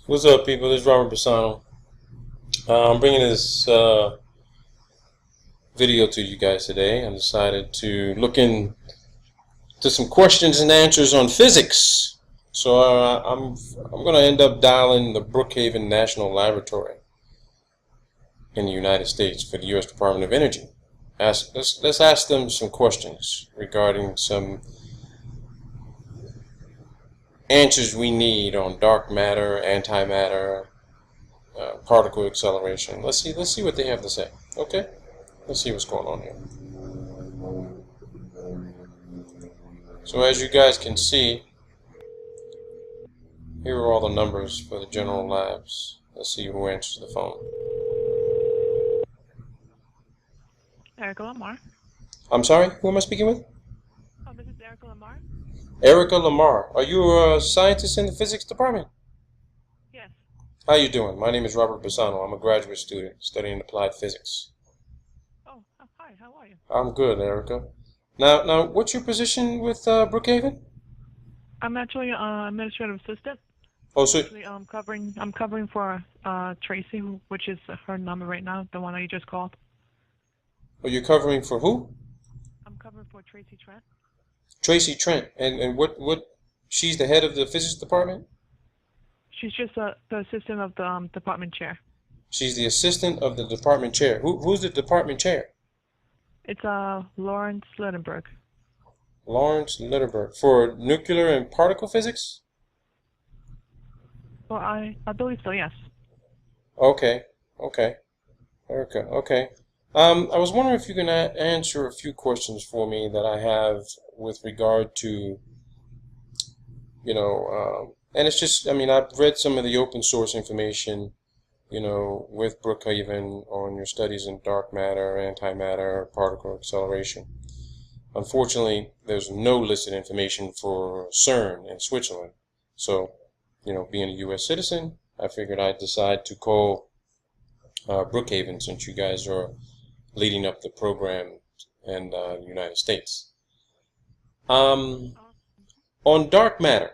What's up, people? This is Robert Bassano. I'm bringing this video to you guys today. I decided to look into some questions and answers on physics. So I'm going to end up dialing the Brookhaven National Laboratory in the United States for the U.S. Department of Energy. Let's ask them some questions regarding some answers we need on dark matter, antimatter, particle acceleration. Let's see what they have to say. Okay, let's see what's going on here. So as you guys can see, here are all the numbers for the general labs. Let's see who answers the phone. Erica Lamar. I'm sorry, who am I speaking with? Oh, this is Erica Lamar? Erica Lamar. Are you a scientist in the physics department? Yes. How you doing? My name is Robert Bassano. I'm a graduate student studying applied physics. Oh, hi, how are you? I'm good, Erica. Now, what's your position with Brookhaven? I'm actually administrative assistant. Oh, so Actually, I'm covering for Tracy, which is her number right now, the one that you just called. you're covering for who? I'm covering for Tracy Trent. Tracy Trent. And what? She's the head of the physics department? She's just the assistant of the department chair. She's the assistant of the department chair. Who's the department chair? It's Lawrence Littenberg. Lawrence Litterberg. For nuclear and particle physics? Well, I believe so, yes. Okay. Erica, okay. I was wondering if you can answer a few questions for me that I have with regard to, and it's just, I've read some of the open source information, with Brookhaven on your studies in dark matter, antimatter, particle acceleration. Unfortunately, there's no listed information for CERN in Switzerland. So, being a U.S. citizen, I figured I'd decide to call Brookhaven since you guys are leading up the program in the United States. On dark matter,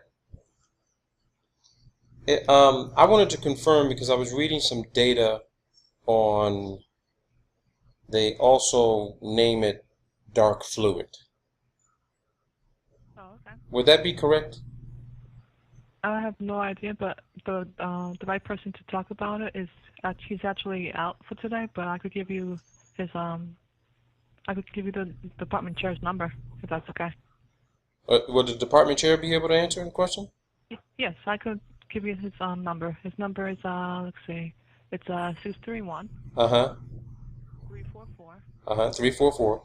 I wanted to confirm because I was reading some data on, they also name it dark fluid. Oh, okay. Would that be correct? I have no idea, but the right person to talk about it is he's actually out for today. But I could give you the department chair's number if that's okay. Would the department chair be able to answer the question? Yes, I could give you his number. His number is let's see, it's 631. 344. 344.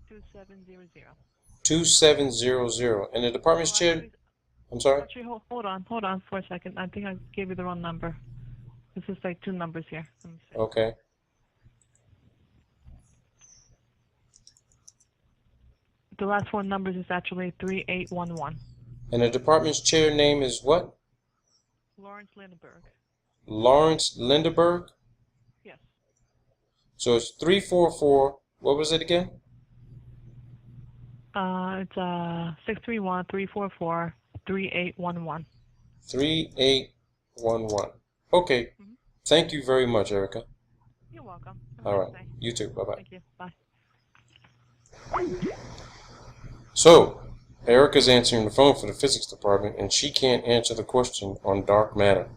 2700. 2700. And the department's chair. Actually, I'm sorry. Actually, hold on for a second. I think I gave you the wrong number. This is like two numbers here. Let me see. Okay. The last four numbers is actually 3811. And the department's chair name is what? Lawrence Lindenberg. Lawrence Lindenberg? Yes. So it's 344. What was it again? It's 631 344 3811. 3811. Okay. Mm-hmm. Thank you very much, Erica. You're welcome. All right. You too. Bye-bye. Thank you. Bye. So, Erica's answering the phone for the physics department, and she can't answer the question on dark matter.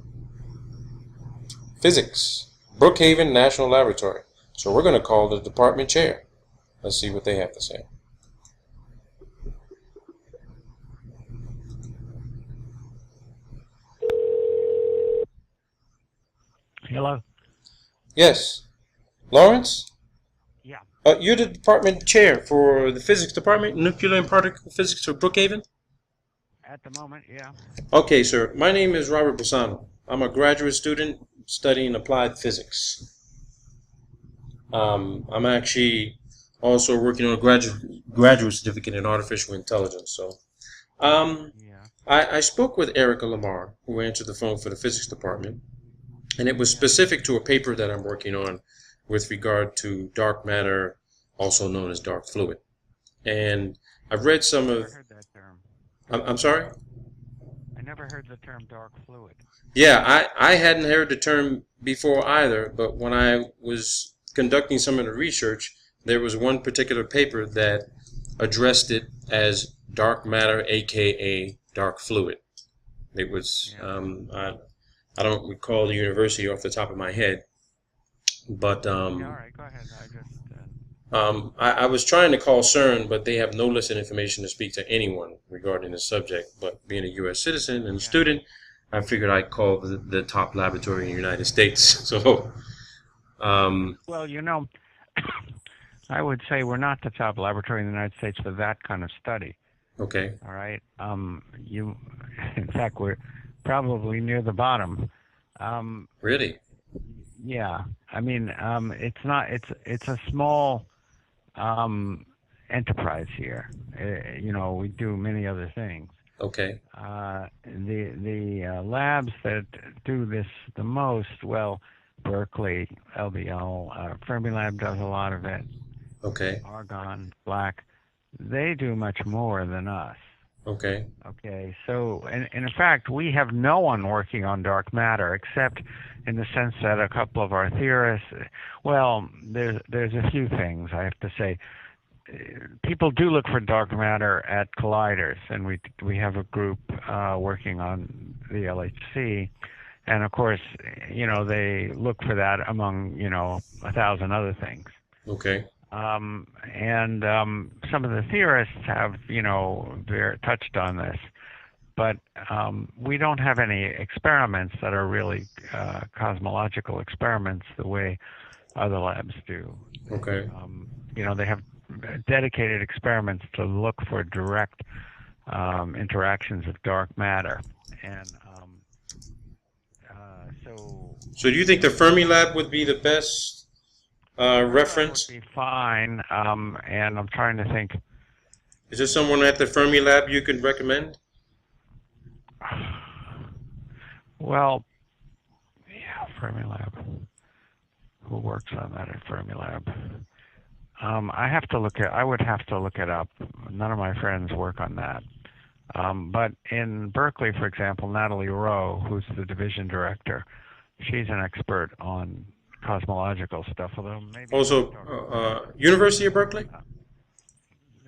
Physics. Brookhaven National Laboratory. So we're going to call the department chair. Let's see what they have to say. Hello? Yes. Lawrence? Yeah. You're the department chair for the physics department, nuclear and particle physics for Brookhaven? At the moment, yeah. Okay, sir. My name is Robert Bassano. I'm a graduate student studying applied physics. I'm actually also working on a graduate certificate in artificial intelligence. So, Yeah. I spoke with Erica Lamar, who answered the phone for the physics department, and it was specific to a paper that I'm working on with regard to dark matter, also known as dark fluid. And I've read some Never of. heard that term. I'm sorry. I never heard the term dark fluid. Yeah, I hadn't heard the term before either, but when I was conducting some of the research, there was one particular paper that addressed it as dark matter, aka dark fluid. It was, I don't recall the university off the top of my head, but All right, go ahead. I was trying to call CERN, but they have no listed information to speak to anyone regarding the subject. But being a U.S. citizen and student, I figured I'd call the top laboratory in the United States. So, well, you know, I would say we're not the top laboratory in the United States for that kind of study. okay, All right. In fact, we're probably near the bottom. really? Yeah. I mean, it's not. It's a small enterprise here. You know, we do many other things. Okay, The labs that do this the most, well, Berkeley, LBL, Fermilab does a lot of it. okay, Argon, Black, they do much more than us. okay, Okay, so and in fact, we have no one working on dark matter except in the sense that a couple of our theorists. Well, there's a few things I have to say. People do look for dark matter at colliders, and we have a group working on the LHC, and of course, you know, they look for that among 1,000 other things. okay, And some of the theorists have touched on this, but we don't have any experiments that are really cosmological experiments the way other labs do. okay. They have dedicated experiments to look for direct interactions of dark matter, and So do you think the Fermilab would be the best reference? would be fine. And I'm trying to think. Is there someone at the Fermilab you could recommend? Well, yeah, Fermilab. Who works on that at Fermilab? I would have to look it up. None of my friends work on that. But in Berkeley, for example, Natalie Rowe, who's the division director, she's an expert on cosmological stuff. Although maybe Also, University of Berkeley?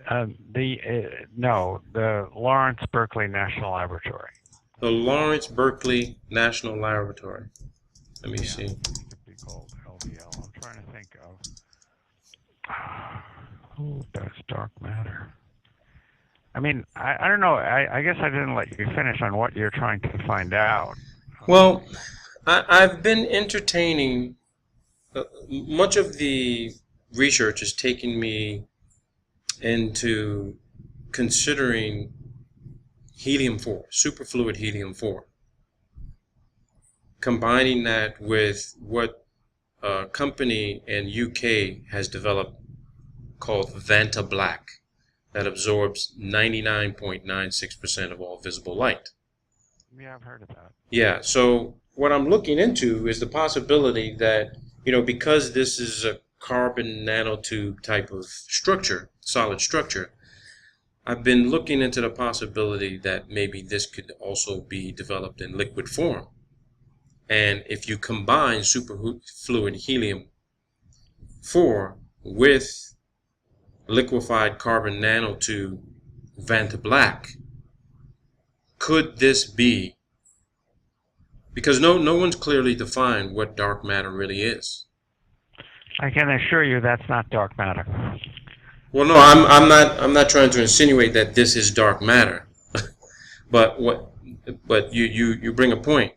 the Lawrence Berkeley National Laboratory. The Lawrence Berkeley National Laboratory. Let me see. It could be called LBL. I'm trying to think of who does dark matter. I mean, I don't know. I guess I didn't let you finish on what you're trying to find out. Well, I've been entertaining. Much of the research has taken me into considering helium-4, superfluid helium-4, combining that with what a company in UK has developed called Vanta Black that absorbs 99.96% of all visible light. Yeah, I've heard of that. Yeah, so what I'm looking into is the possibility that, because this is a carbon nanotube type of structure, solid structure, I've been looking into the possibility that maybe this could also be developed in liquid form. And if you combine superfluid helium-4 with liquefied carbon nanotube Vanta Black, could this be? Because no one's clearly defined what dark matter really is. I can assure you that's not dark matter. Well, no, I'm not trying to insinuate that this is dark matter, but you bring a point.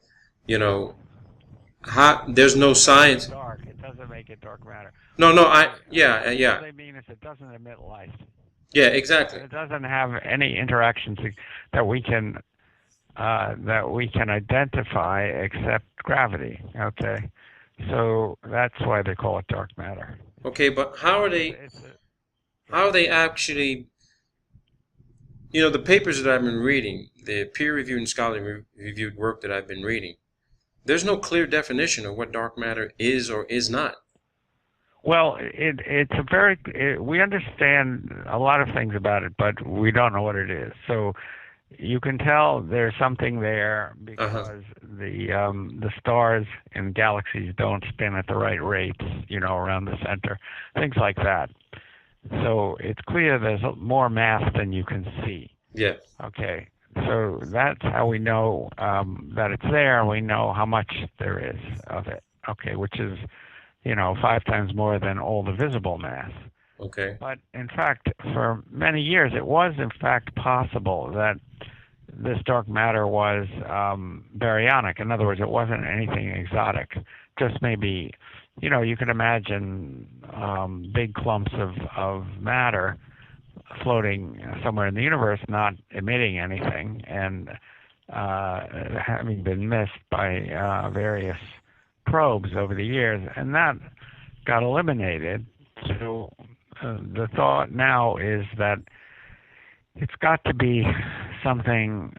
There's no science. Dark. It doesn't make it dark matter. No, What they mean is it doesn't emit light. Yeah, exactly. It doesn't have any interactions that we can identify except gravity. Okay, so that's why they call it dark matter. Okay, but how are they actually? The papers that I've been reading, the peer-reviewed and scholarly reviewed work that I've been reading, there's no clear definition of what dark matter is or is not. Well, we understand a lot of things about it, but we don't know what it is. So you can tell there's something there Uh-huh. because the stars in galaxies don't spin at the right rates, around the center, things like that. So it's clear there's more mass than you can see. Yeah. Okay, so that's how we know that it's there, and we know how much there is of it. Okay, which is 5 times more than all the visible mass. Okay. But in fact, for many years, it was in fact possible that this dark matter was baryonic. In other words, it wasn't anything exotic. Just maybe, you could imagine big clumps of matter floating somewhere in the universe, not emitting anything, and having been missed by various probes over the years, and that got eliminated. So the thought now is that it's got to be something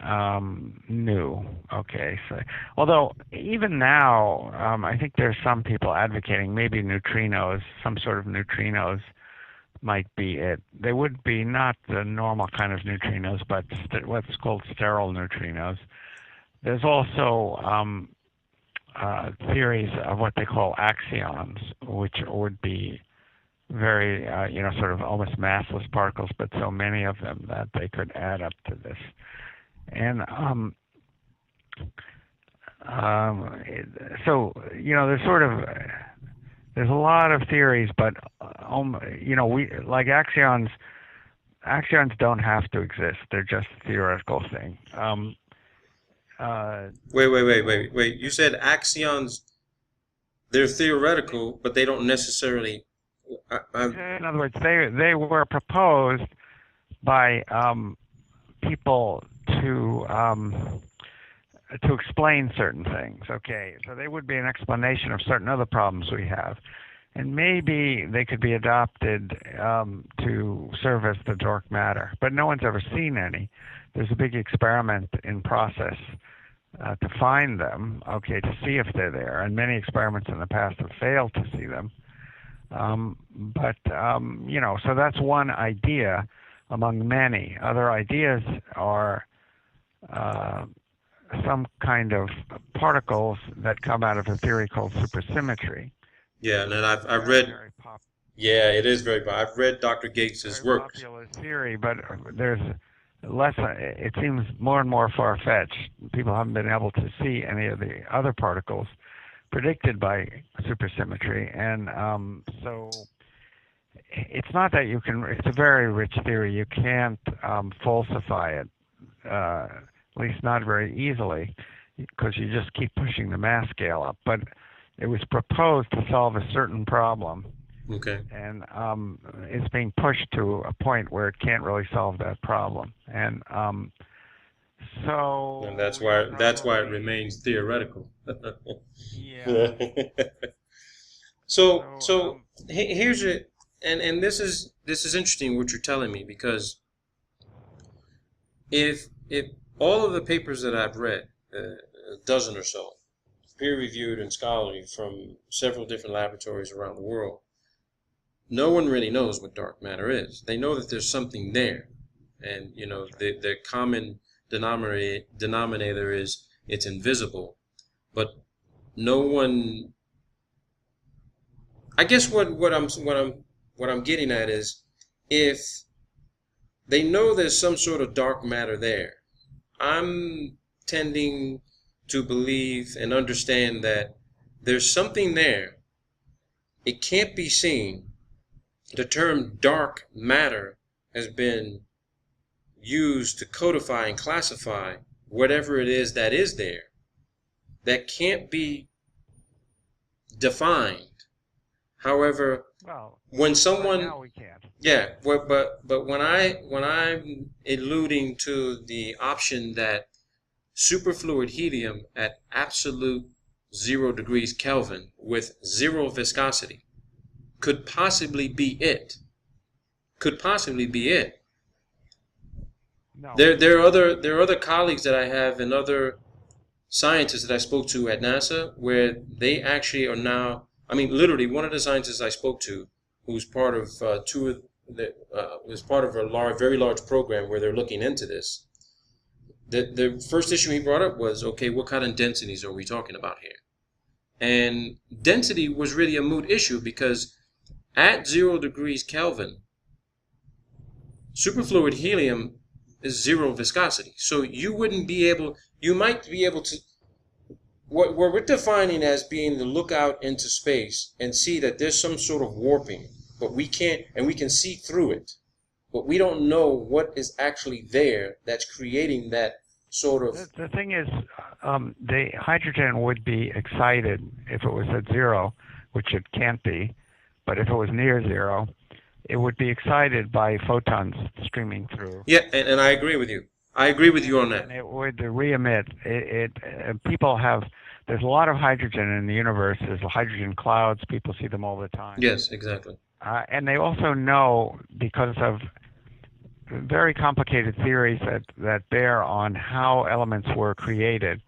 new. Okay, so although even now, I think there's some people advocating maybe neutrinos, some sort of neutrinos might be it. They would be not the normal kind of neutrinos, but what's called sterile neutrinos. There's also theories of what they call axions, which would be very, sort of almost massless particles, but so many of them that they could add up to this. And so, there's a lot of theories, but, we like axions don't have to exist. They're just a theoretical thing. Wait. You said axions, they're theoretical, but they don't necessarily... In other words, they were proposed by people to explain certain things. Okay, so they would be an explanation of certain other problems we have, and maybe they could be adopted to serve as the dark matter. But no one's ever seen any. There's a big experiment in process to find them. Okay, to see if they're there, and many experiments in the past have failed to see them. So that's one idea among many. Other ideas are some kind of particles that come out of a theory called supersymmetry. Yeah, and then I've read... Yeah, it is very... I've read Dr. Gates's work. Popular theory, but there's less... It seems more and more far-fetched. People haven't been able to see any of the other particles predicted by supersymmetry, and so it's not that you can... It's a very rich theory. You can't falsify it, at least not very easily, because you just keep pushing the mass scale up. But it was proposed to solve a certain problem. Okay. And it's being pushed to a point where it can't really solve that problem. And so... And that's why it remains theoretical. Yeah. So here's it, and this is interesting what you're telling me, because if all of the papers that I've read, a dozen or so, peer-reviewed and scholarly from several different laboratories around the world, no one really knows what dark matter is. They know that there's something there, and the common denominator is it's invisible, but no one... I guess what I'm getting at is, if they know there's some sort of dark matter there, I'm tending to believe and understand that there's something there. It can't be seen. The term dark matter has been used to codify and classify whatever it is that is there, that can't be defined. However, when someone... Now we can't. Yeah, but when I'm alluding to the option that superfluid helium at absolute 0 degrees Kelvin with 0 viscosity could possibly be it. No. There are other colleagues that I have and other scientists that I spoke to at NASA where they actually are now... I mean, literally, one of the scientists I spoke to, who's part of was part of a very large program where they're looking into this, the first issue he brought up was, okay, what kind of densities are we talking about here? And density was really a moot issue because at 0 degrees Kelvin, superfluid helium is zero viscosity. So you might be able to, what we're defining as being to look out into space and see that there's some sort of warping, but we can see through it. But we don't know what is actually there that's creating that sort of... The thing is, the hydrogen would be excited if it was at zero, which it can't be, but if it was near zero, it would be excited by photons streaming through. Yeah, and I agree with you. I agree with you on that. And it would re-emit. There's a lot of hydrogen in the universe. There's hydrogen clouds. People see them all the time. Yes, exactly. And they also know, because of very complicated theories that bear on how elements were created,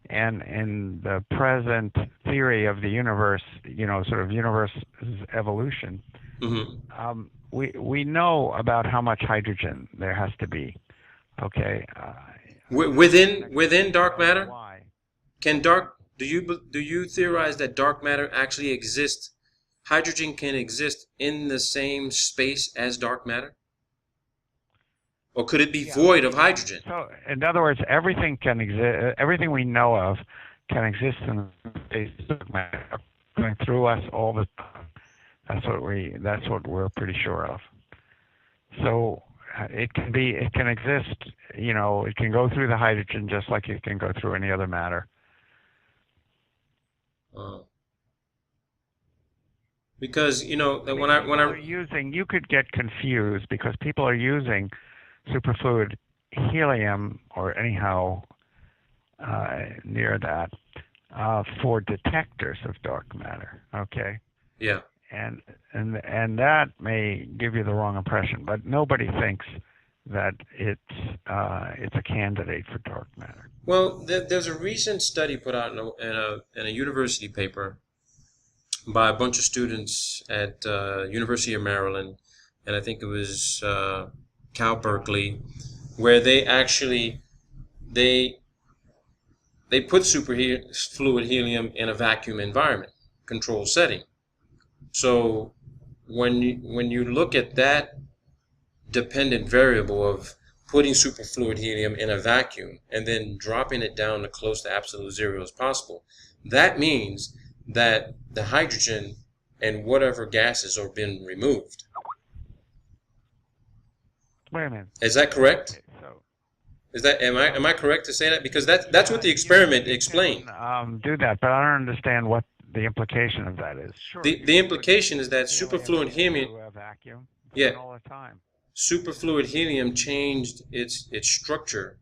and in the present theory of the universe, sort of universe's evolution, we know about how much hydrogen there has to be. Okay. Within dark matter, why? Do you theorize that dark matter actually exists? Hydrogen can exist in the same space as dark matter? Or could it be void of hydrogen? So, in other words, everything can exist. Everything we know of can exist in space of dark matter, going through us all the time. That's what we're pretty sure of. So it can exist. It can go through the hydrogen just like it can go through any other matter. Because you could get confused because people are using superfluid helium, or anyhow near that, for detectors of dark matter. Okay. Yeah. And that may give you the wrong impression, but nobody thinks that it's a candidate for dark matter. Well, there's a recent study put out in a university paper by a bunch of students at University of Maryland, and I think it was Cal Berkeley, where they actually they put superfluid helium in a vacuum environment, control setting. So when you look at that dependent variable of putting superfluid helium in a vacuum and then dropping it down to close to absolute zero as possible, that means that the hydrogen and whatever gases are being removed. Wait a minute. Is that correct? Okay, am I correct to say that? Because that's what the experiment explained. Do that, but I don't understand what the implication of that is. Sure. The implication is that superfluid helium. Vacuum. Yeah. All the time. Superfluid helium changed its structure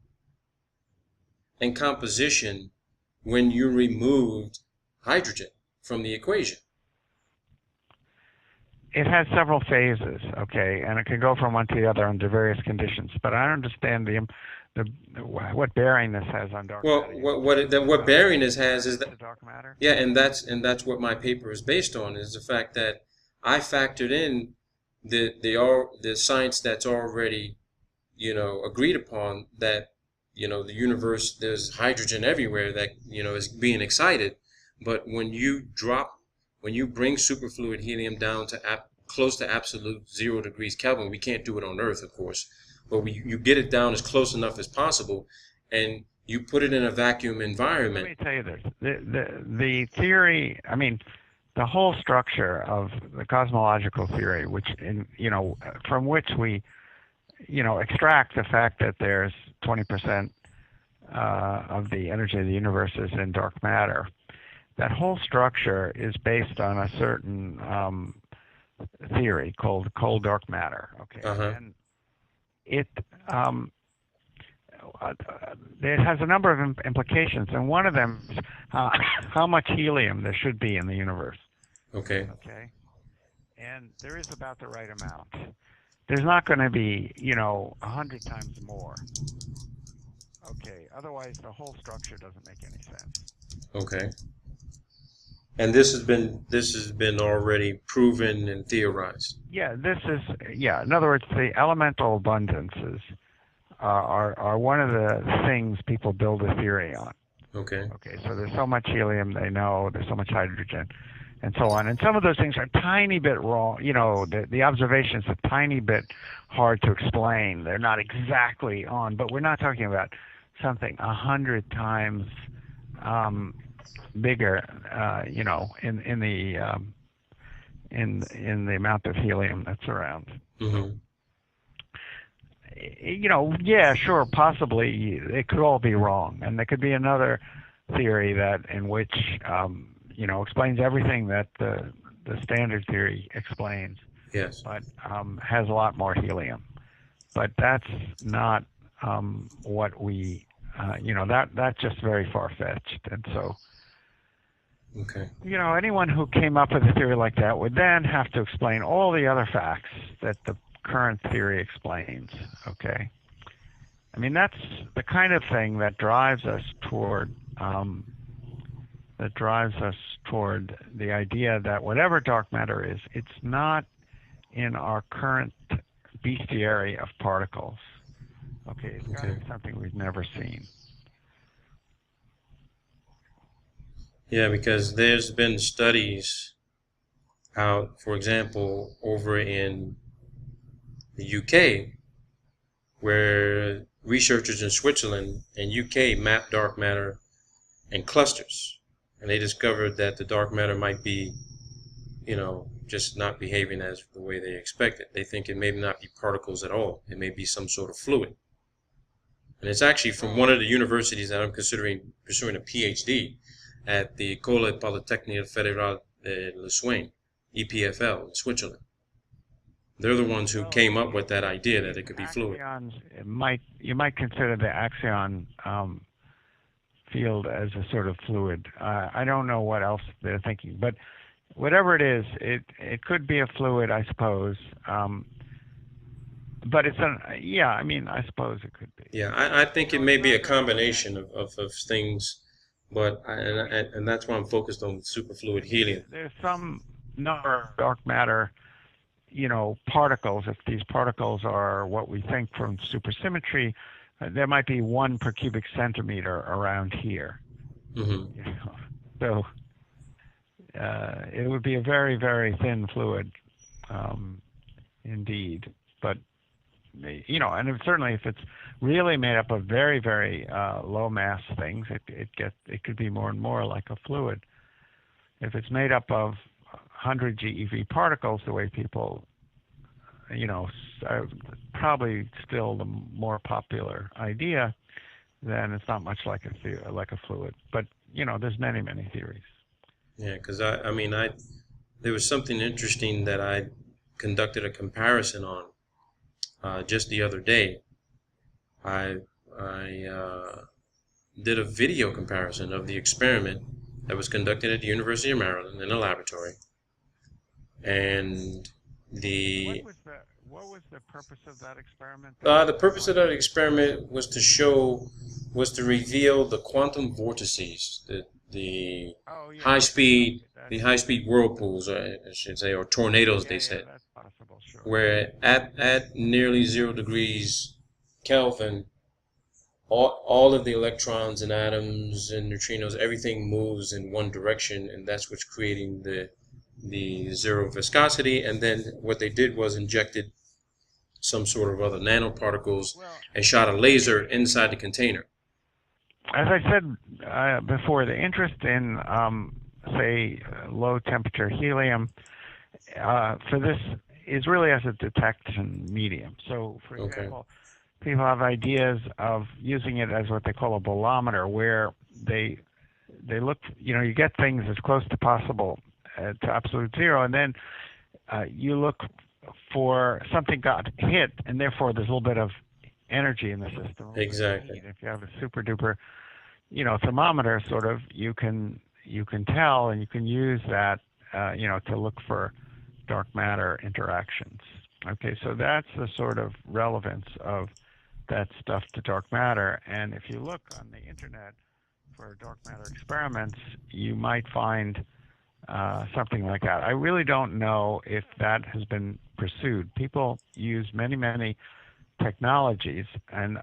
and composition when you removed hydrogen from the equation. It has several phases, okay, and it can go from one to the other under various conditions. But I don't understand what bearing this has on dark matter. Well, what bearing this has is that dark matter. Yeah, and that's what my paper is based on, is the fact that I factored in the science that's already agreed upon, that the universe, there's hydrogen everywhere that is being excited, but when you bring superfluid helium down to close to absolute 0 degrees Kelvin, we can't do it on Earth, of course, but you get it down as close enough as possible, and you put it in a vacuum environment. Let me tell you this: the theory, the whole structure of the cosmological theory, from which we, extract the fact that there's 20% of the energy of the universe is in dark matter. That whole structure is based on a certain theory called cold dark matter. Okay, and it has a number of implications, and one of them is how much helium there should be in the universe. Okay. Okay, and there is about the right amount. There's not going to be 100 times more. Okay, otherwise the whole structure doesn't make any sense. Okay. And this has been already proven and theorized. Yeah, in other words, the elemental abundances are one of the things people build a theory on. Okay. Okay, so there's so much helium, they know, there's so much hydrogen, and so on. And some of those things are a tiny bit wrong. You know, the observation's a tiny bit hard to explain. They're not exactly on, but we're not talking about something 100 times bigger, you know, in the amount of helium that's around. Mm-hmm. You know, yeah, sure, possibly it could all be wrong, and there could be another theory that in which you know, explains everything that the standard theory explains. Yes. But has a lot more helium. But that's not what we, you know, that's just very far-fetched, and so. Okay. You know, anyone who came up with a theory like that would then have to explain all the other facts that the current theory explains, okay? I mean, that's the kind of thing that drives us toward the idea that whatever dark matter is, it's not in our current bestiary of particles. Okay, it's got to be something we've never seen. Yeah, because there's been studies out, for example, over in the UK, where researchers in Switzerland and UK mapped dark matter in clusters, and they discovered that the dark matter might be, you know, just not behaving as the way they expected. They think it may not be particles at all. It may be some sort of fluid. And it's actually from one of the universities that I'm considering pursuing a PhD at the École Polytechnique Fédérale de Lausanne, EPFL, in Switzerland. They're the ones who came up with that idea that it could be fluid. You might consider the axion field as a sort of fluid. I don't know what else they're thinking, but whatever it is, it could be a fluid, I suppose. But it's yeah, I mean, I suppose it could be. Yeah, I think it may be a combination of things, but and that's why I'm focused on superfluid helium. There's some number of dark matter, you know, particles. If these particles are what we think from supersymmetry, there might be 1 per cubic centimeter around here. Mm-hmm. You know? So it would be a very, very thin fluid, indeed. But you know, and certainly if it's really made up of very, very low mass things, it could be more and more like a fluid. If it's made up of 100 GeV particles, the way people, you know, probably still the more popular idea, then it's not much like a fluid. But you know, there's many, many theories. Yeah, because I mean, there was something interesting that I conducted a comparison on just the other day. I did a video comparison of the experiment that was conducted at the University of Maryland in a laboratory, and what was the purpose of that experiment? The purpose of that experiment was to reveal the quantum vortices, the high speed whirlpools, I should say, or tornadoes, they said, that's possible, sure. where at nearly 0 degrees Kelvin, all of the electrons and atoms and neutrinos, everything moves in one direction, and that's what's creating the zero viscosity. And then what they did was injected some sort of other nanoparticles and shot a laser inside the container. As I said before, the interest in, say, low temperature helium for this is really as a detection medium. So, for example, people have ideas of using it as what they call a bolometer, where they look, you know, you get things as close to possible to absolute zero, and then you look for something got hit, and therefore there's a little bit of energy in the system. Exactly. If you have a super duper, you know, thermometer, sort of, you can tell, and you can use that, you know, to look for dark matter interactions. Okay, so that's the sort of relevance of that stuff to dark matter. And if you look on the internet for dark matter experiments, you might find something like that. I really don't know if that has been pursued. People use many, many technologies, and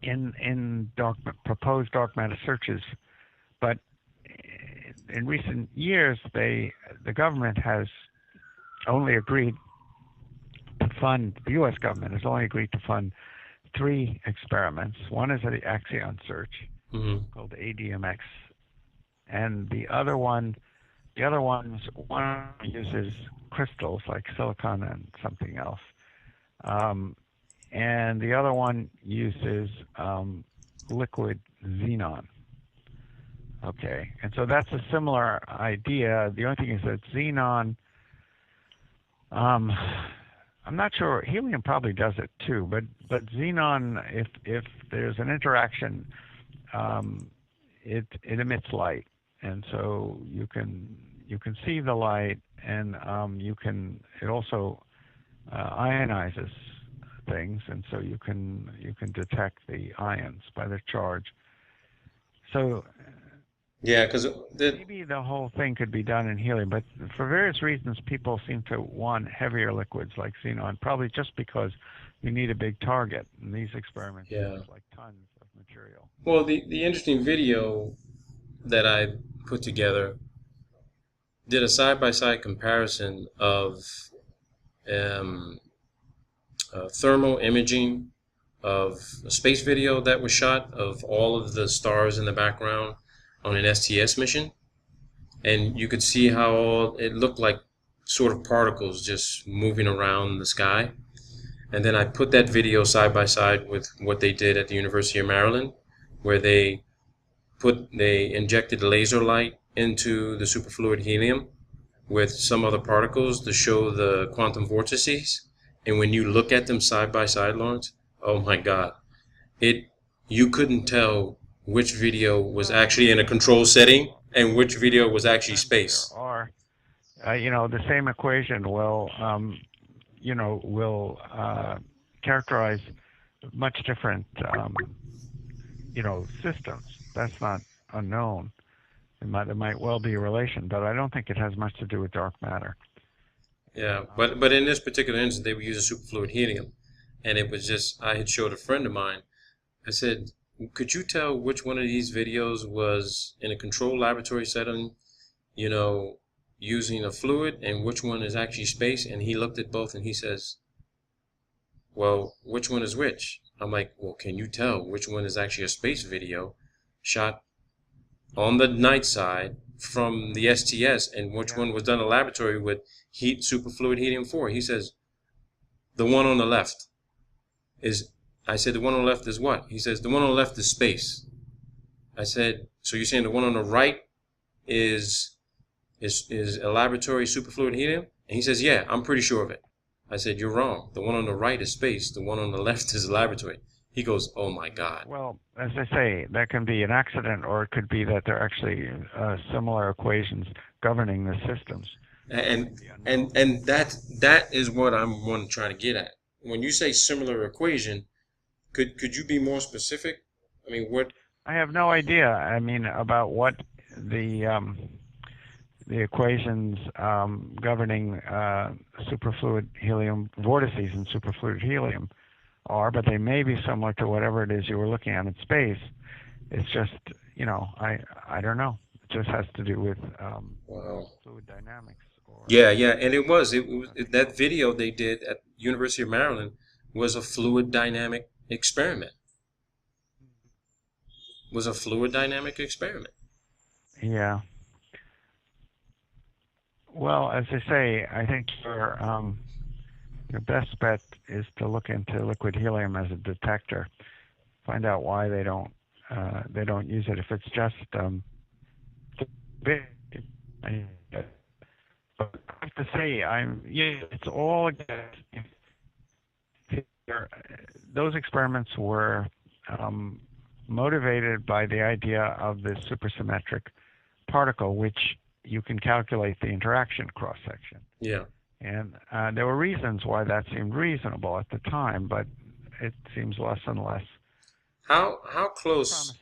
in proposed dark matter searches. But in recent years, the government has only agreed to fund. The U.S. government has only agreed to fund 3 experiments. One is the Axion search, called ADMX, and the other ones, one uses crystals like silicon and something else, and the other one uses liquid xenon. Okay, and so that's a similar idea. The only thing is that xenon, I'm not sure, helium probably does it too, but xenon, if there's an interaction, it emits light, and so you can see the light, and it also ionizes things, and so you can detect the ions by their charge. So yeah, because maybe the whole thing could be done in helium, but for various reasons, people seem to want heavier liquids like xenon, probably just because you need a big target, and these experiments use like tons of material. Well, the interesting video that I put together did a side-by-side comparison of thermal imaging of a space video that was shot of all of the stars in the background on an STS mission, and you could see how it looked like sort of particles just moving around the sky. And then I put that video side by side with what they did at the University of Maryland, where they injected laser light into the superfluid helium with some other particles to show the quantum vortices. And when you look at them side by side, Lawrence, oh my God, you couldn't tell which video was actually in a control setting and which video was actually space. Or, the same equation will characterize much different, systems. That's not unknown. There might well be a relation, but I don't think it has much to do with dark matter. Yeah, but in this particular instance, they were using superfluid helium, and it was just, I had showed a friend of mine. I said, could you tell which one of these videos was in a controlled laboratory setting, using a fluid, and which one is actually space? And he looked at both and he says, well, which one is which? I'm like, well, can you tell which one is actually a space video shot on the night side from the STS, and which one was done in a laboratory with superfluid helium-4? He says, the one on the left is. I said, the one on the left is what? He says, the one on the left is space. I said, so you're saying the one on the right is a laboratory superfluid helium? And he says, yeah, I'm pretty sure of it. I said, you're wrong. The one on the right is space. The one on the left is a laboratory. He goes, oh my God. Well, as I say, that can be an accident, or it could be that there are actually similar equations governing the systems. And that is what I'm want to try to get at. When you say similar equation, could you be more specific? I mean, what? I have no idea. I mean, about what the equations governing superfluid helium vortices and superfluid helium are, but they may be similar to whatever it is you were looking at in space. It's just, I don't know. It just has to do with fluid dynamics. Yeah, and it was that video they did at University of Maryland was a fluid dynamic experiment. Yeah. Well, as I say, I think your best bet is to look into liquid helium as a detector. Find out why they don't use it. If it's just big. But I have to say, it's all against. Those experiments were motivated by the idea of the supersymmetric particle, which you can calculate the interaction cross-section. Yeah. And there were reasons why that seemed reasonable at the time, but it seems less and less. How close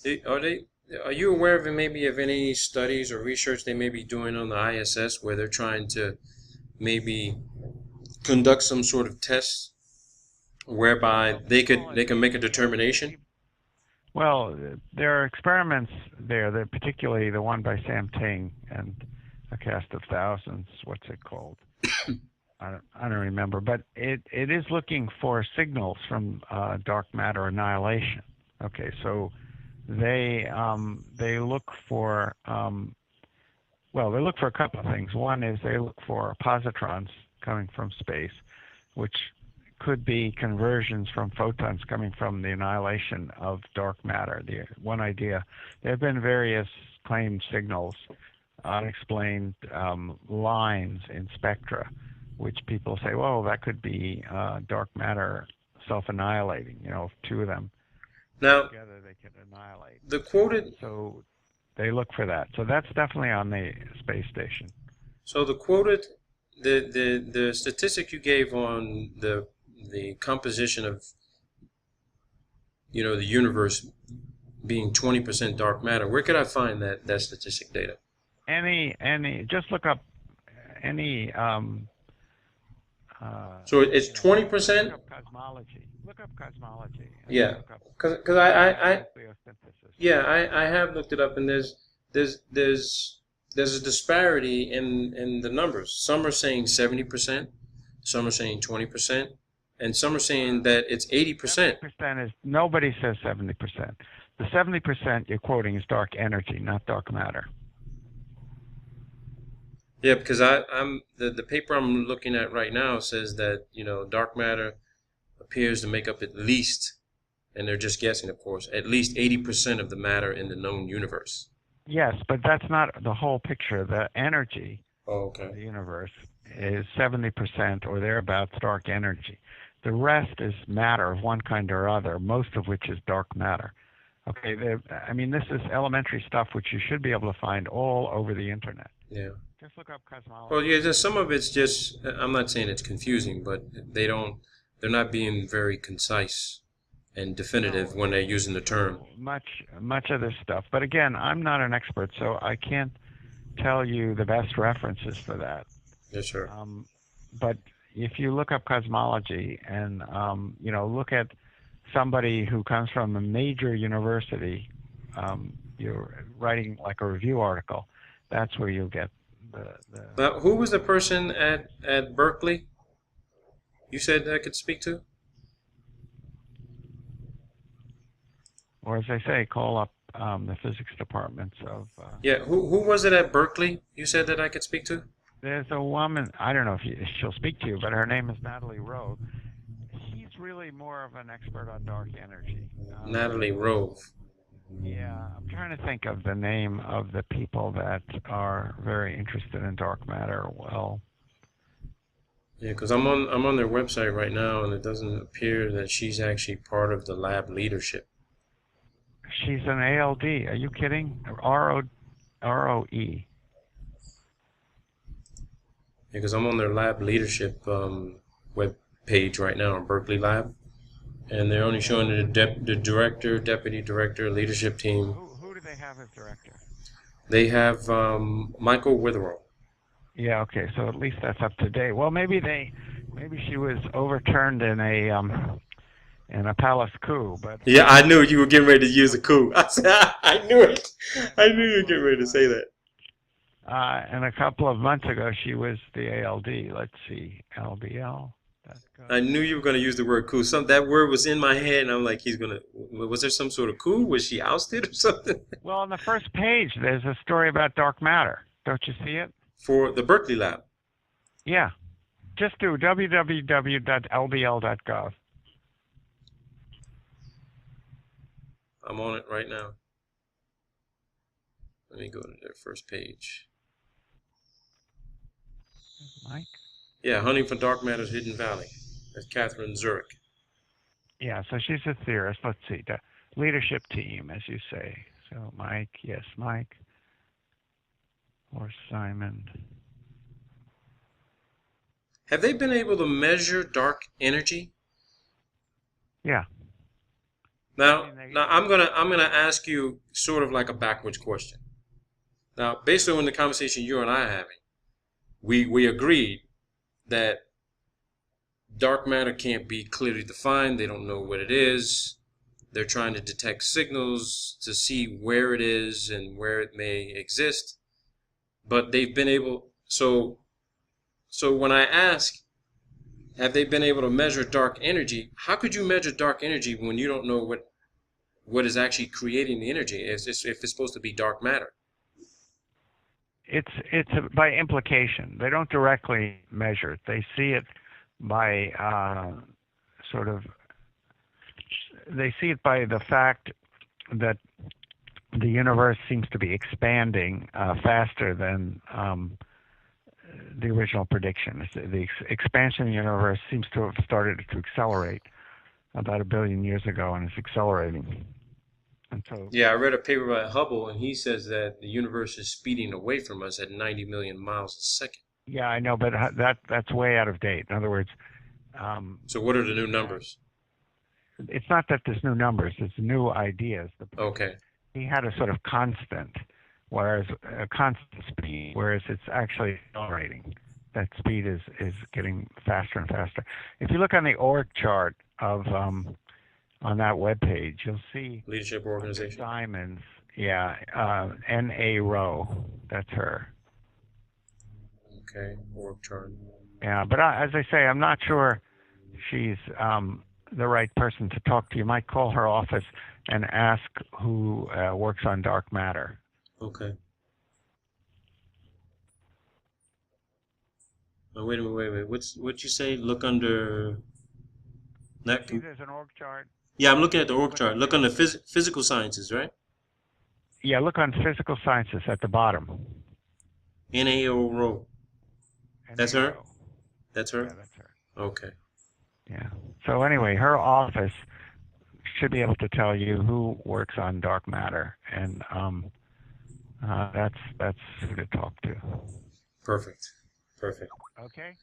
promising. Are you aware of any studies or research they may be doing on the ISS where they're trying to maybe conduct some sort of tests whereby they can make a determination. Well, there are experiments there, that particularly the one by Sam Ting and a cast of thousands. What's it called? I don't remember, but it is looking for signals from dark matter annihilation. Okay, so they look for they look for a couple of things. One is they look for positrons coming from space, which could be conversions from photons coming from the annihilation of dark matter. The one idea, there have been various claimed signals, unexplained lines in spectra, which people say, well, that could be dark matter self-annihilating. Two of them now together, they could annihilate. The quoted. So they look for that. So that's definitely on the space station. So the quoted, the statistic you gave on the composition of, the universe being 20% dark matter. Where could I find that statistic data? Just look up any. So it's 20%. Look up cosmology. Yeah, because I have looked it up, and there's a disparity in the numbers. Some are saying 70%, some are saying 20%, and some are saying that it's 80%. 70% is, nobody says 70%. The 70% you're quoting is dark energy, not dark matter. Yeah, because I'm the paper I'm looking at right now says that dark matter appears to make up at least, and they're just guessing, of course, at least 80% of the matter in the known universe. Yes, but that's not the whole picture. The energy of the universe is 70% or thereabouts dark energy. The rest is matter of one kind or other, most of which is dark matter. Okay, this is elementary stuff which you should be able to find all over the internet. Yeah. Just look up cosmology. Well, yeah, some of it's just, I'm not saying it's confusing, but they're not being very concise and definitive when they're using the term. Much of this stuff. But again, I'm not an expert, so I can't tell you the best references for that. Yes, sir. But if you look up cosmology and, look at somebody who comes from a major university, you're writing like a review article, that's where you'll get the... Now, who was the person at Berkeley you said I could speak to? Or as I say, call up the physics departments of... Yeah, who was it at Berkeley you said that I could speak to? There's a woman, I don't know if she'll speak to you, but her name is Natalie Rove. She's really more of an expert on dark energy. Natalie Rove. Yeah, I'm trying to think of the name of the people that are very interested in dark matter. Well... Yeah, because I'm on their website right now, and it doesn't appear that she's actually part of the lab leadership. She's an ALD. Are you kidding? ROE. Yeah, because I'm on their lab leadership web page right now on Berkeley Lab, and they're only showing the director, deputy director, leadership team. Who do they have as director? They have Michael Witherell. Yeah, okay, so at least that's up to date. Well, maybe she was overturned in a palace coup, but... Yeah, I knew you were getting ready to use a coup. I knew it. I knew you were getting ready to say that. And a couple of months ago, she was the ALD. Let's see, LBL. I knew you were going to use the word coup. That word was in my head, and I'm like, was there some sort of coup? Was she ousted or something? Well, on the first page, there's a story about dark matter. Don't you see it? For the Berkeley Lab. Yeah. Just do www.lbl.gov. I'm on it right now. Let me go to their first page. Mike? Yeah, Hunting for Dark Matter's Hidden Valley. That's Catherine Zurich. Yeah, so she's a theorist. Let's see. The leadership team, as you say. So Mike, yes, Mike. Or Simon. Have they been able to measure dark energy? Yeah. Now I'm gonna ask you sort of like a backwards question. Now, based on the conversation you and I are having, we agreed that dark matter can't be clearly defined. They don't know what it is. They're trying to detect signals to see where it is and where it may exist. But they've been able, so when I ask, have they been able to measure dark energy? How could you measure dark energy when you don't know what is actually creating the energy if it's supposed to be dark matter? It's by implication. They don't directly measure it. They see it by they see it by the fact that the universe seems to be expanding faster than the original prediction. The expansion of the universe seems to have started to accelerate about 1 billion years ago, and it's accelerating. And so, yeah, I read a paper by Hubble, and he says that the universe is speeding away from us at 90 million miles a second. Yeah, I know, but that's way out of date. In other words, so what are the new numbers? It's not that there's new numbers; it's new ideas. Okay. He had a sort of constant, whereas a constant speed, whereas it's actually accelerating. That speed is getting faster and faster. If you look on the org chart of on that web page, you'll see leadership organization. Diamonds, yeah, N.A. Rowe. That's her. Okay, org chart. Yeah, but as I say, I'm not sure she's the right person to talk to. You might call her office and ask who works on dark matter. Okay. Oh, wait a minute. What'd you say? Look under. See, there's an org chart. Yeah, I'm looking at the org chart. Look under physical sciences, right? Yeah, look on physical sciences at the bottom. N.A.O. Rowe. That's her? That's her? Yeah, that's her. Okay. Yeah. So anyway, her office should be able to tell you who works on dark matter, and that's who to talk to. Perfect. Okay.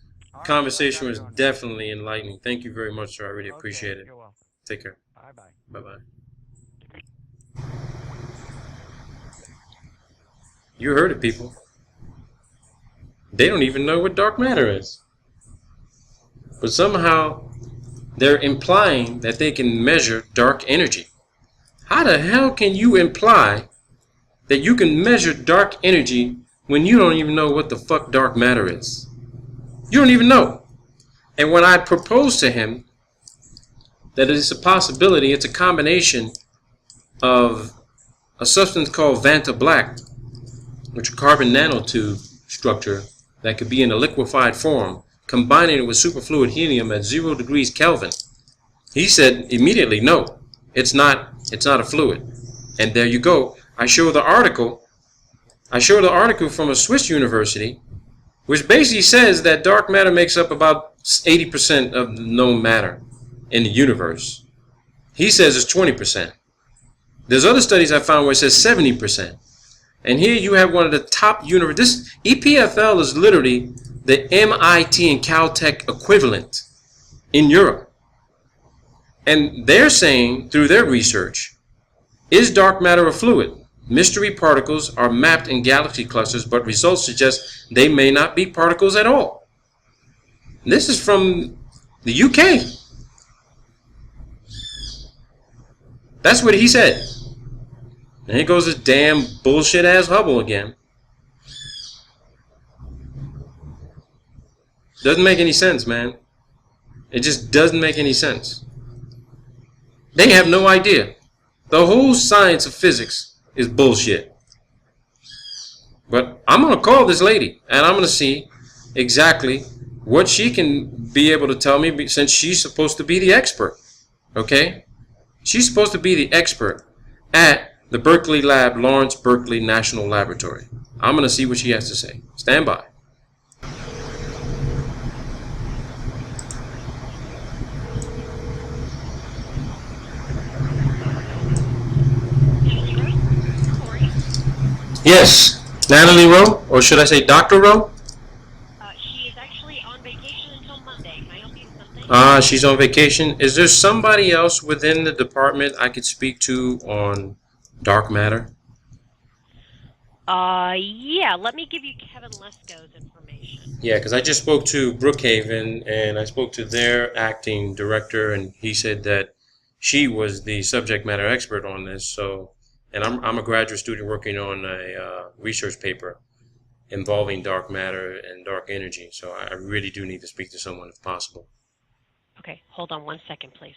Conversation was definitely enlightening. Thank you very much, sir. I really appreciate it. You're welcome. Take care. Bye-bye. Bye-bye. You heard it, people. They don't even know what dark matter is. But somehow they're implying that they can measure dark energy. How the hell can you imply that you can measure dark energy when you don't even know what the fuck dark matter is? You don't even know. And when I proposed to him that it's a possibility, it's a combination of a substance called Vanta Black, which is a carbon nanotube structure that could be in a liquefied form, combining it with superfluid helium at 0 degrees Kelvin. He said immediately, no, it's not a fluid. And there you go. I show the article from a Swiss university, which basically says that dark matter makes up about 80% of the known matter in the universe. He says it's 20%. There's other studies I found where it says 70%. And here you have one of the top universities. This EPFL is literally the MIT and Caltech equivalent in Europe. And they're saying, through their research, is dark matter a fluid? Mystery particles are mapped in galaxy clusters, but results suggest they may not be particles at all. This is from the UK. That's what he said. And here goes this damn bullshit ass Hubble again. Doesn't make any sense, man. It just doesn't make any sense. They have no idea. The whole science of physics is bullshit. But I'm going to call this lady, and I'm going to see exactly what she can be able to tell me, since she's supposed to be the expert. Okay? She's supposed to be the expert at the Berkeley Lab, Lawrence Berkeley National Laboratory. I'm going to see what she has to say. Stand by. Yes, Natalie Rowe, or should I say Dr. Rowe? She is actually on vacation until Monday. Can I help you with something? She's on vacation. Is there somebody else within the department I could speak to on dark matter? Yeah, let me give you Kevin Lesko's information. Yeah, because I just spoke to Brookhaven, and I spoke to their acting director, and he said that she was the subject matter expert on this. So, and I'm a graduate student working on a research paper involving dark matter and dark energy. So I really do need to speak to someone if possible. Okay, hold on 1 second, please.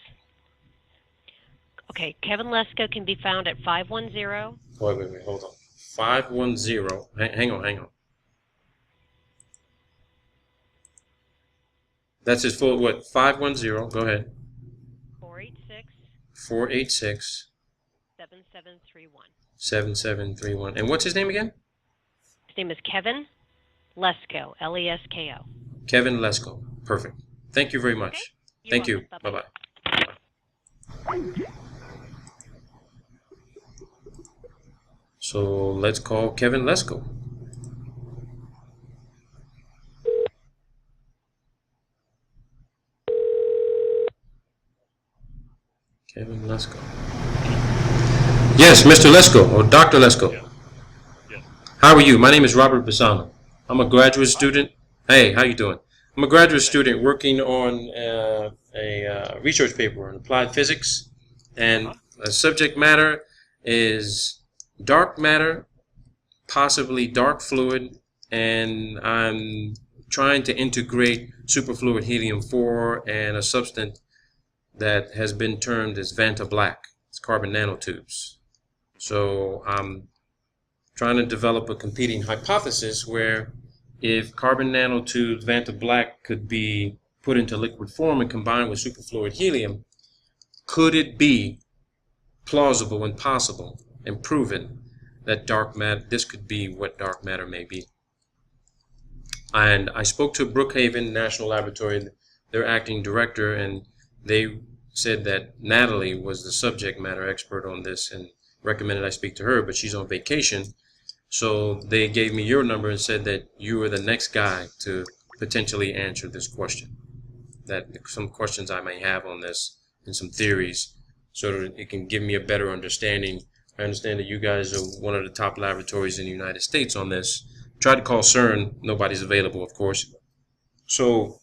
Okay, Kevin Lesko can be found at 510. Wait, hold on. 510. Hang on. That's his full, what, 510, go ahead. 486 486 7731. 7731. And what's his name again? His name is Kevin Lesko, Lesko. Kevin Lesko. Perfect. Thank you very much. Okay. Thank you. Welcome. Bye-bye. So let's call Kevin Lesko. Kevin Lesko. Yes, Mr. Lesko, or Dr. Lesko. Yes. How are you? My name is Robert Bassano. I'm a graduate student. Hey, how you doing? I'm a graduate student working on a research paper on applied physics, and the subject matter is dark matter, possibly dark fluid, and I'm trying to integrate superfluid helium-4 and a substance that has been termed as Vanta Black. It's carbon nanotubes. So I'm trying to develop a competing hypothesis where if carbon nanotubes, Vanta Black, could be put into liquid form and combined with superfluid helium, could it be plausible and possible and proven that dark matter, this could be what dark matter may be? And I spoke to Brookhaven National Laboratory, their acting director, and they said that Natalie was the subject matter expert on this and recommended I speak to her, but she's on vacation. So they gave me your number and said that you were the next guy to potentially answer this question, that some questions I may have on this and some theories, so that it can give me a better understanding. I understand that you guys are one of the top laboratories in the United States on this. Tried to call CERN, nobody's available, of course. So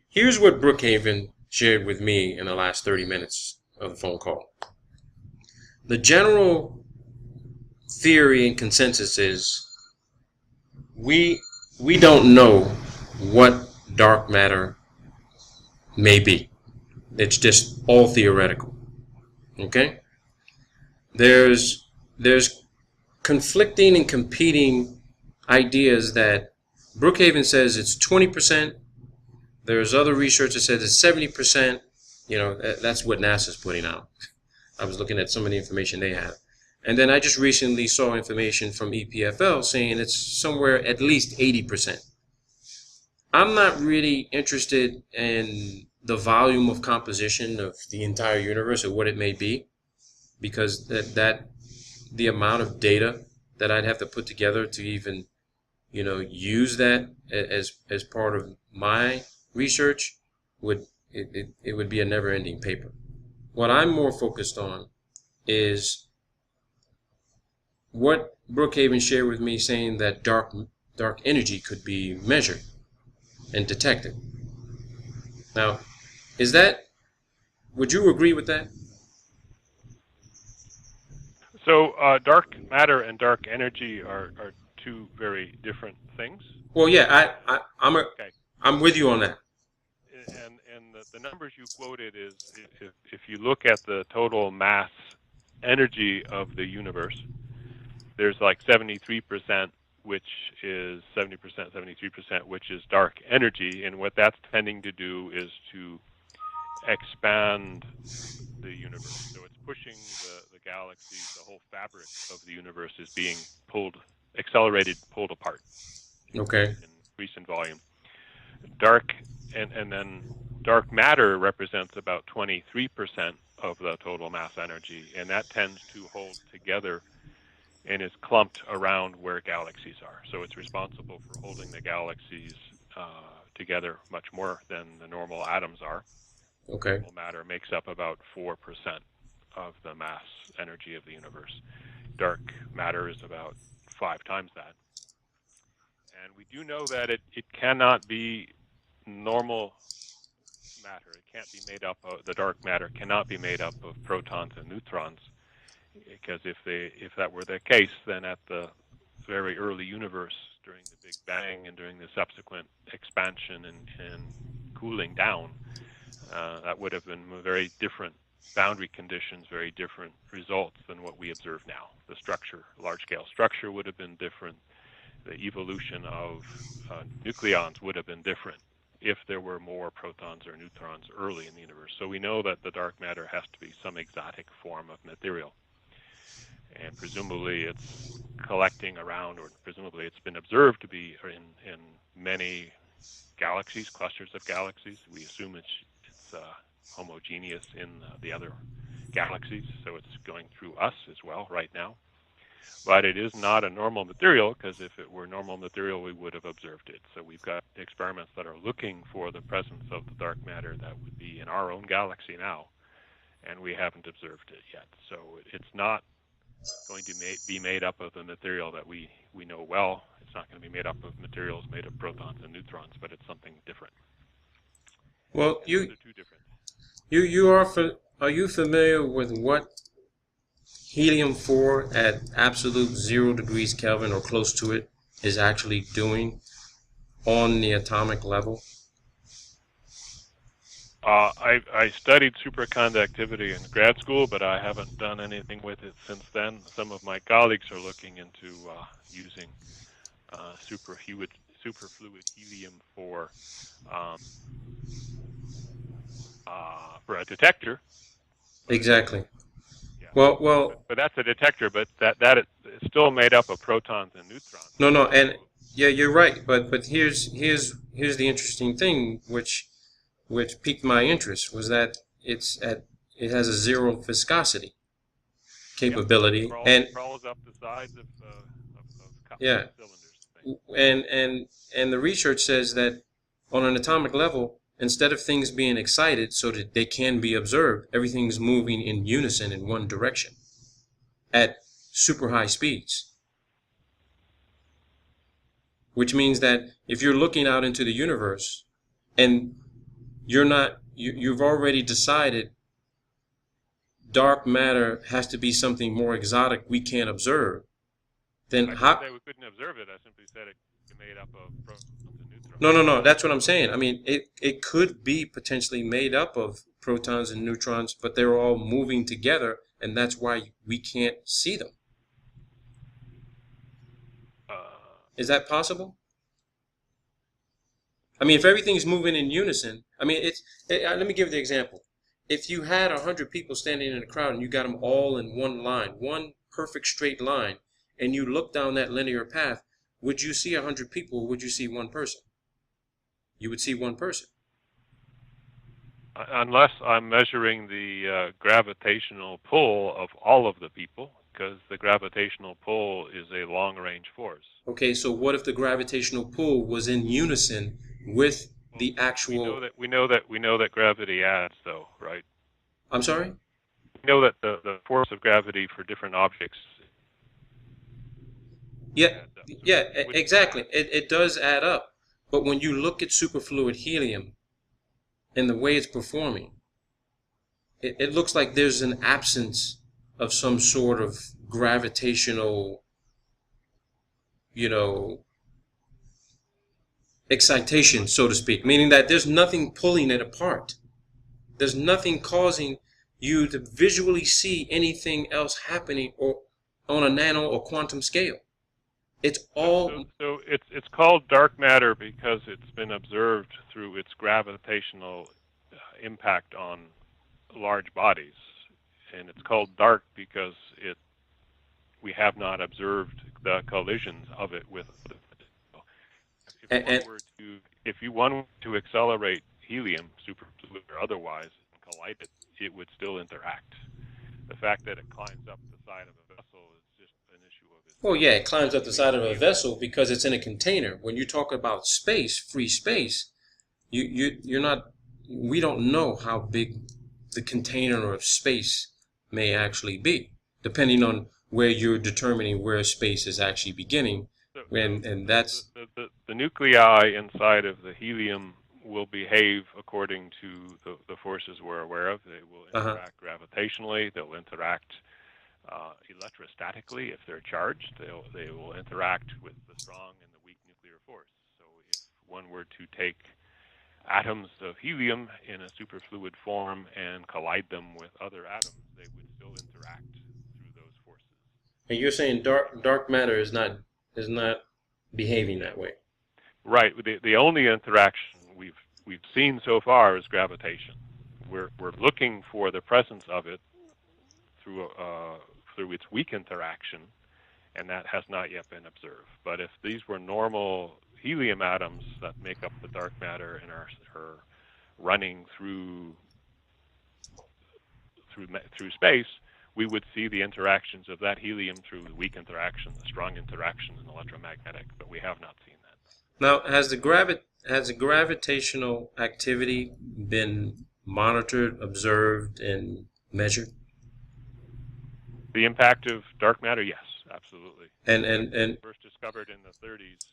here's what Brookhaven shared with me in the last 30 minutes of the phone call. The general theory and consensus is we don't know what dark matter may be. It's just all theoretical. Okay? There's conflicting and competing ideas that Brookhaven says it's 20%. There's other research that says it's 70%. You know, that's what NASA's putting out. I was looking at some of the information they have. And then I just recently saw information from EPFL saying it's somewhere at least 80%. I'm not really interested in the volume of composition of the entire universe or what it may be, because that the amount of data that I'd have to put together to even, you know, use that as part of my research would be a never-ending paper. What I'm more focused on is what Brookhaven shared with me, saying that dark energy could be measured and detected. Now, would you agree with that? So dark matter and dark energy are two very different things. Well, yeah, Okay. I'm with you on that. And the numbers you quoted is if you look at the total mass energy of the universe, there's like 73%, which is 70%, 73%, which is dark energy, and what that's tending to do is to expand the universe. So it's pushing the galaxies, the whole fabric of the universe is being pulled apart. Okay. Increase in volume. And then dark matter represents about 23% of the total mass energy, and that tends to hold together and is clumped around where galaxies are. So it's responsible for holding the galaxies together much more than the normal atoms are. Okay. Normal matter makes up about 4% of the mass energy of the universe. Dark matter is about 5 times that. And we do know that it cannot be normal matter. It can't be made up of, the dark matter cannot be made up of protons and neutrons, because if that were the case, then at the very early universe, during the Big Bang and during the subsequent expansion and cooling down, that would have been very different boundary conditions, very different results than what we observe now. The structure, large-scale structure, would have been different. The evolution of nucleons would have been different if there were more protons or neutrons early in the universe. So we know that the dark matter has to be some exotic form of material. And presumably it's collecting around, or presumably it's been observed to be in many galaxies, clusters of galaxies. We assume it's homogeneous in the other galaxies, so it's going through us as well right now. But it is not a normal material, because if it were normal material, we would have observed it. So we've got experiments that are looking for the presence of the dark matter that would be in our own galaxy now, and we haven't observed it yet. So it's not going to be made up of the material that we know well. It's not going to be made up of materials made of protons and neutrons, but it's something different. Well, those are two different. Are you familiar with what helium-4 at absolute 0 degrees Kelvin or close to it is actually doing on the atomic level? I studied superconductivity in grad school, but I haven't done anything with it since then. Some of my colleagues are looking into using superfluid helium for a detector. Exactly. Yeah. Well. But that's a detector, but that is still made up of protons and neutrons. No, and yeah, you're right. But here's the interesting thing, which piqued my interest, was that it has a 0 viscosity capability. Yep. And crawls up the sides of cups yeah, and cylinders. and the research says that on an atomic level, instead of things being excited so that they can be observed, everything's moving in unison in one direction at super high speeds. Which means that if you're looking out into the universe and you've already decided dark matter has to be something more exotic we can't observe, then I how? didn't say we couldn't observe it. I simply said it made up of protons and neutrons. No. That's what I'm saying. I mean, it could be potentially made up of protons and neutrons, but they're all moving together, and that's why we can't see them. Is that possible? I mean, if everything's moving in unison, I mean, let me give you the example. If you had 100 people standing in a crowd and you got them all in one line, one perfect straight line, and you look down that linear path, would you see 100 people or would you see one person? You would see one person. Unless I'm measuring the gravitational pull of all of the people, because the gravitational pull is a long-range force. Okay, so what if the gravitational pull was in unison with the actual? We know that gravity adds, though, right? I'm sorry? We know that the force of gravity for different objects. Yeah, exactly. It does add up. But when you look at superfluid helium and the way it's performing, it looks like there's an absence of some sort of gravitational, excitation, so to speak, meaning that there's nothing pulling it apart. There's nothing causing you to visually see anything else happening or on a nano or quantum scale. It's all. So it's called dark matter because it's been observed through its gravitational impact on large bodies, and it's called dark because we have not observed the collisions of it with. If you wanted to accelerate helium, superfluid or otherwise, and collide it, it would still interact. The fact that it climbs up the side of a vessel is just an issue of its. Well, yeah, it climbs up the side of a vessel because it's in a container. When you talk about space, free space, you're not. We don't know how big the container of space may actually be, depending on where you're determining where space is actually beginning, and that's the nuclei inside of the helium will behave according to the forces we're aware of. They will interact gravitationally. They'll interact electrostatically if they're charged. They will interact with the strong and the weak nuclear force. So if one were to take atoms of helium in a superfluid form and collide them with other atoms, they would still interact through those forces. And you're saying dark matter is not behaving that way. Right. The only interaction we've seen so far is gravitation. We're looking for the presence of it through its weak interaction, and that has not yet been observed. But if these were normal helium atoms that make up the dark matter and are running through space, we would see the interactions of that helium through the weak interaction, the strong interaction, and electromagnetic. But we have not seen that. Now, has the gravitational activity been monitored, observed, and measured? The impact of dark matter, yes, absolutely. And first discovered in the 30s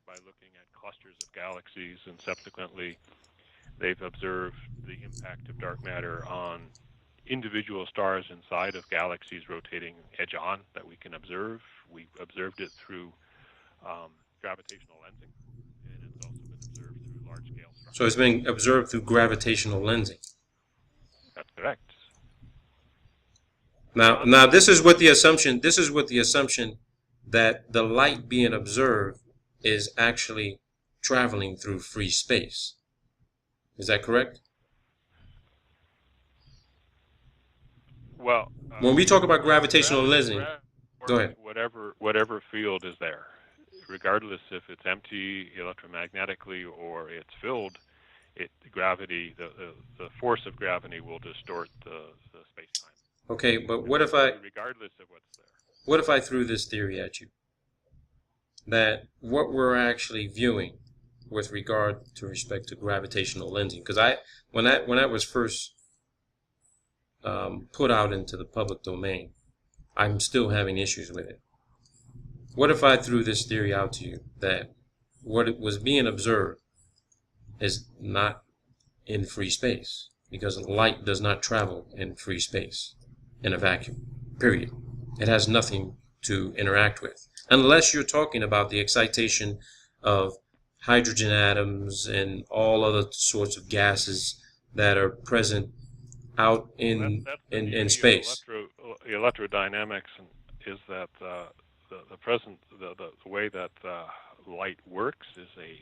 by looking at clusters of galaxies, and subsequently they've observed the impact of dark matter on individual stars inside of galaxies rotating edge-on that we can observe. We've observed it through gravitational lensing, and it's also been observed through large-scale structures. So it's been observed through gravitational lensing. That's correct. Now this is what the assumption that the light being observed is actually traveling through free space. Is that correct? Well, when we talk about gravitational lensing, go ahead. Whatever field is there, regardless if it's empty electromagnetically or it's filled, gravity, the force of gravity will distort the space-time. Okay, but what if I, regardless of what's there, what if I threw this theory at you? That what we're actually viewing with regard to respect to gravitational lensing, because when that was first put out into the public domain, I'm still having issues with it. What if I threw this theory out to you that what was being observed is not in free space, because light does not travel in free space in a vacuum, period. It has nothing to interact with, unless you're talking about the excitation of hydrogen atoms and all other sorts of gases that are present out in space. Electrodynamics is that the way that light works is a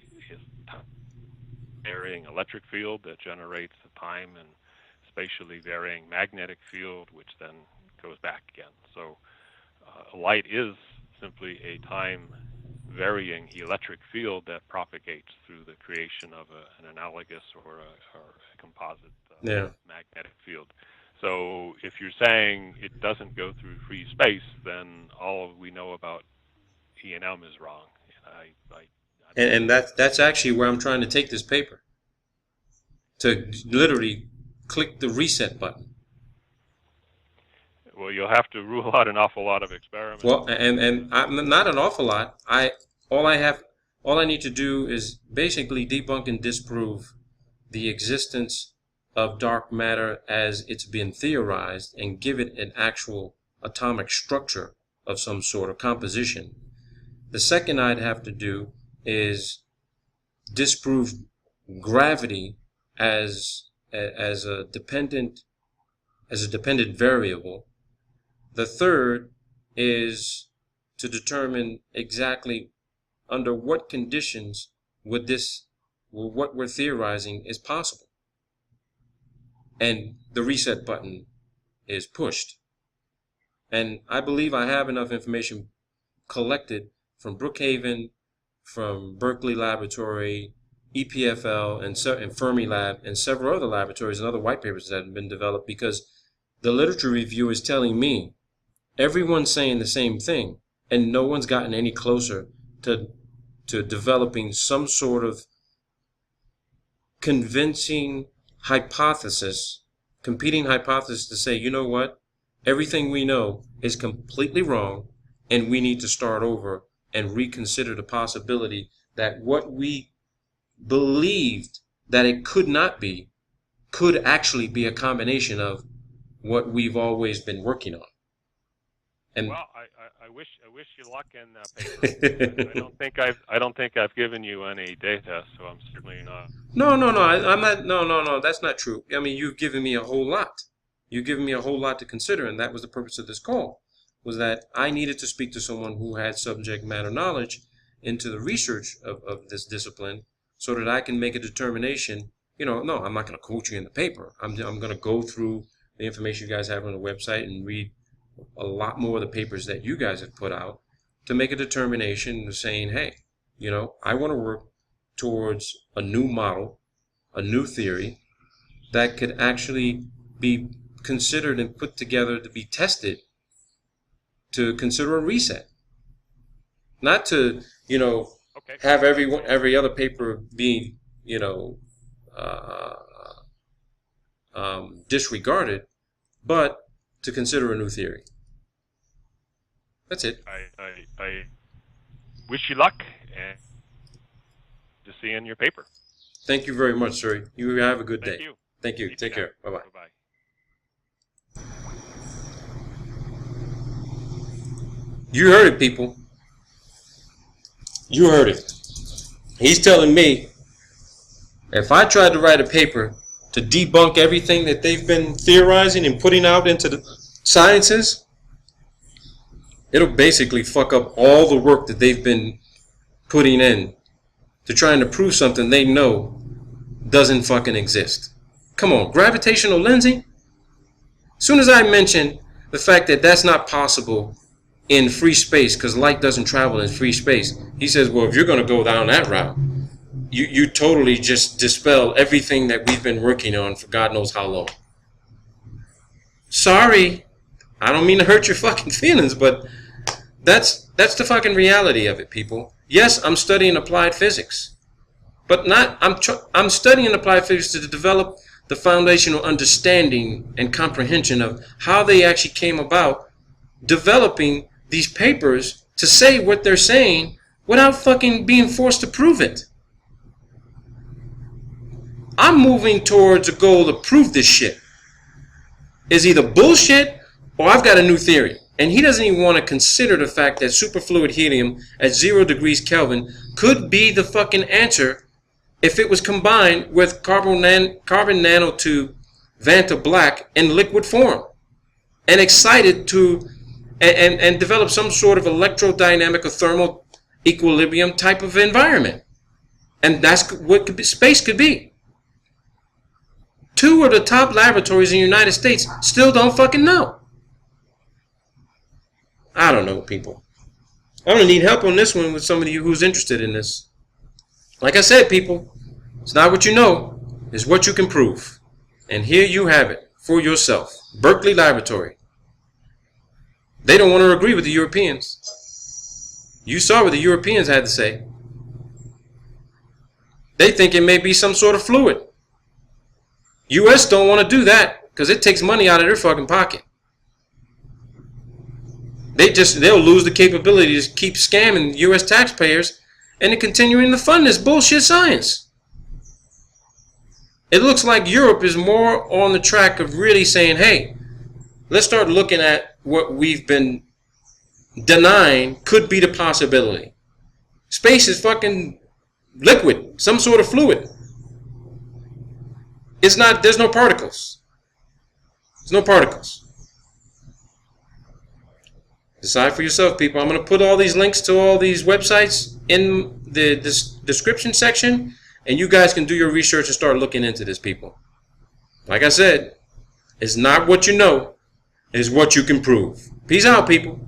varying electric field that generates a time and spatially varying magnetic field, which then goes back again. So light is simply a time varying electric field that propagates through the creation of an analogous or a composite magnetic field. So if you're saying it doesn't go through free space, then all we know about E&M is wrong. And that's actually where I'm trying to take this paper, to literally click the reset button. Well, you'll have to rule out an awful lot of experiments. Well, and I'm not an awful lot. All I need to do is basically debunk and disprove the existence of dark matter as it's been theorized and give it an actual atomic structure of some sort of composition. The second I'd have to do is disprove gravity as a dependent variable. The third is to determine exactly under what conditions would what we're theorizing is possible. And the reset button is pushed. And I believe I have enough information collected from Brookhaven, from Berkeley Laboratory, EPFL, and Fermilab, and several other laboratories and other white papers that have been developed, because the literature review is telling me everyone's saying the same thing, and no one's gotten any closer to developing some sort of convincing hypothesis, competing hypothesis to say, you know what, everything we know is completely wrong, and we need to start over and reconsider the possibility that what we believed that it could not be could actually be a combination of what we've always been working on. And well, I wish you luck in paper. I don't think I've given you any data, so I'm certainly not. No, I'm not. No, that's not true. I mean, you've given me a whole lot. You've given me a whole lot to consider, and that was the purpose of this call, was that I needed to speak to someone who had subject matter knowledge into the research of this discipline, so that I can make a determination. No, I'm not going to quote you in the paper. I'm going to go through the information you guys have on the website and read a lot more of the papers that you guys have put out to make a determination of saying, hey, I want to work towards a new model, a new theory that could actually be considered and put together to be tested to consider a reset. Not to, have every other paper being, disregarded, but to consider a new theory. That's it. I wish you luck and to see in your paper. Thank you very much, sir. You have a good day. Thank you. Take care. Bye-bye. Bye-bye. You heard it, people. You heard it. He's telling me if I tried to write a paper to debunk everything that they've been theorizing and putting out into the sciences, it'll basically fuck up all the work that they've been putting in to trying to prove something they know doesn't fucking exist. Come on, gravitational lensing? As soon as I mention the fact that that's not possible in free space because light doesn't travel in free space, he says, well, if you're going to go down that route, you totally just dispel everything that we've been working on for God knows how long. Sorry, I don't mean to hurt your fucking feelings, but that's the fucking reality of it, people. Yes, I'm studying applied physics, but I'm studying applied physics to develop the foundational understanding and comprehension of how they actually came about developing these papers to say what they're saying without fucking being forced to prove it. I'm moving towards a goal to prove this shit is either bullshit or I've got a new theory. And he doesn't even want to consider the fact that superfluid helium at 0 degrees Kelvin could be the fucking answer if it was combined with carbon nanotube Vanta Black in liquid form and excited to and develop some sort of electrodynamic or thermal equilibrium type of environment. And that's what space could be. 2 of the top laboratories in the United States still don't fucking know. I don't know, people. I'm going to need help on this one with somebody who's interested in this. Like I said, people, it's not what you know, it's what you can prove. And here you have it for yourself. Berkeley Laboratory. They don't want to agree with the Europeans. You saw what the Europeans had to say. They think it may be some sort of fluid. U.S. don't want to do that because it takes money out of their fucking pocket. They'll lose the capability to keep scamming U.S. taxpayers and continuing to fund this bullshit science. It looks like Europe is more on the track of really saying, hey, let's start looking at what we've been denying could be the possibility. Space is fucking liquid, some sort of fluid. It's not, there's no particles. There's no particles. Decide for yourself, people. I'm going to put all these links to all these websites in the description section, and you guys can do your research and start looking into this, people. Like I said, it's not what you know, it's what you can prove. Peace out, people.